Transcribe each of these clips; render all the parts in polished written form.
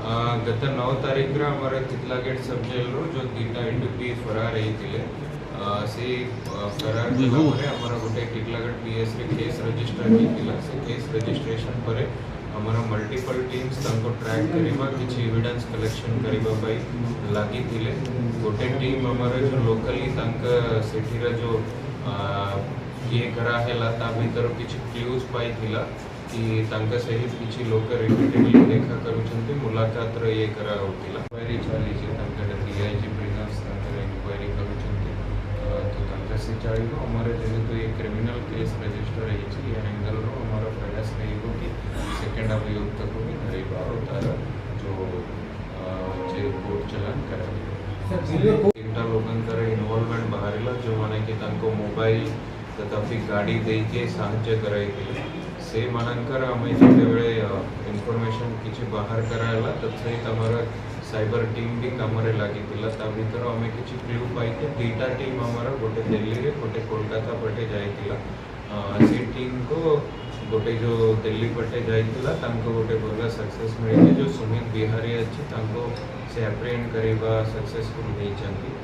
गत 9 तारीख आमर तितलागेट सब जेल जो दीटा इंडुपी फरार होते से फरार आमर गोटे तितलागेट पीएस रे केस रजिस्टर होता से केस रजिस्ट्रेशन पर आमर मल्टीपल टीम्स ट्रैक करवा किसी एविडेंस कलेक्शन करने लगी गोटे टीम आमर जो लोकली सेठीर जो ये कराला भर किसी क्ल्यूज पाई कि सहित किसी लोक रिपीटेडली देखा करुँच मुलाकात ये कराला इंक्वायरी चली डीआईजी ब्रिगेड्स इंक्वायरी कर से चलो आमर जेहेतु ये क्रिमिनल केस रजिस्टर ये एंगल आमर प्रयास रही कि सेकेंड अभियुक्त को भी धरवा और तार जो कोर्ट चलान कर लोकर इनवॉल्वमेंट बाहर जो मैंने कि मोबाइल तथा गाड़ी देके साहाय्य कराई से मानकर आम जो इनफॉरमेशन किसी बाहर कराला तत्सहित आमर साइबर टीम भी काम लगी भर आम किसी क्लू पाई दीटा टीम आमर गोटे दिल्ली रे गोटे कोलकाता पटे जाइला से टीम को गोटे जो दिल्ली पटे जाइला गोटे भल सक्सेस मिली जो सुमित बिहारी अच्छी से एप्रिहेंड करवा सक्सेसफुल होती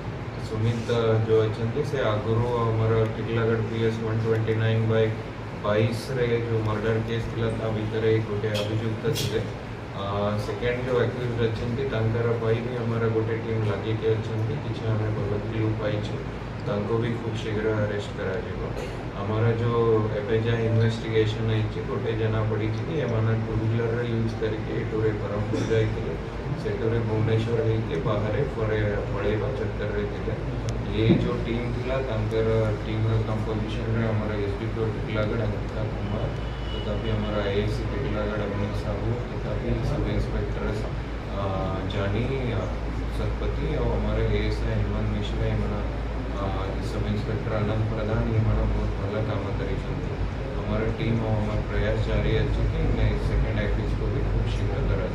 सुमित जो अच्छा से आगुरी आमर टिटलागढ़ PS 129/22 रे जो मर्डर केस था भर गोटे अभियुक्त थे सेकेंड जो एक्यूज अच्छा भी आमर गोटे टीम लगे किसी आम भल क्लू पाई भी खूब शीघ्र अरेस्ट कर जो एवं जहाँ इन्वेस्टिगेशन है गोटे जना पड़ी कि टू व्हीलर यूज करके ब्रह्मपुर जाते सेठे भुवनेश्वर होते बाहर पड़ेवा चक्कर थे ये जो टीम थी टीम कंपोजिशन आमर SDPO टिटलागढ़ अमिता कुमार तथा आमर IAC टिटलागढ़ अभिनव साहू तथा सब इंस्पेक्टर जानी सतपति और हमारे ASI हेमंत मिश्रा ये सब इंस्पेक्टर अनंत प्रधान ये बहुत भल काम कर टीम और प्रयास जारी अच्छे कि सेकेंड एक्यूज को भी खूब शीघ्र करा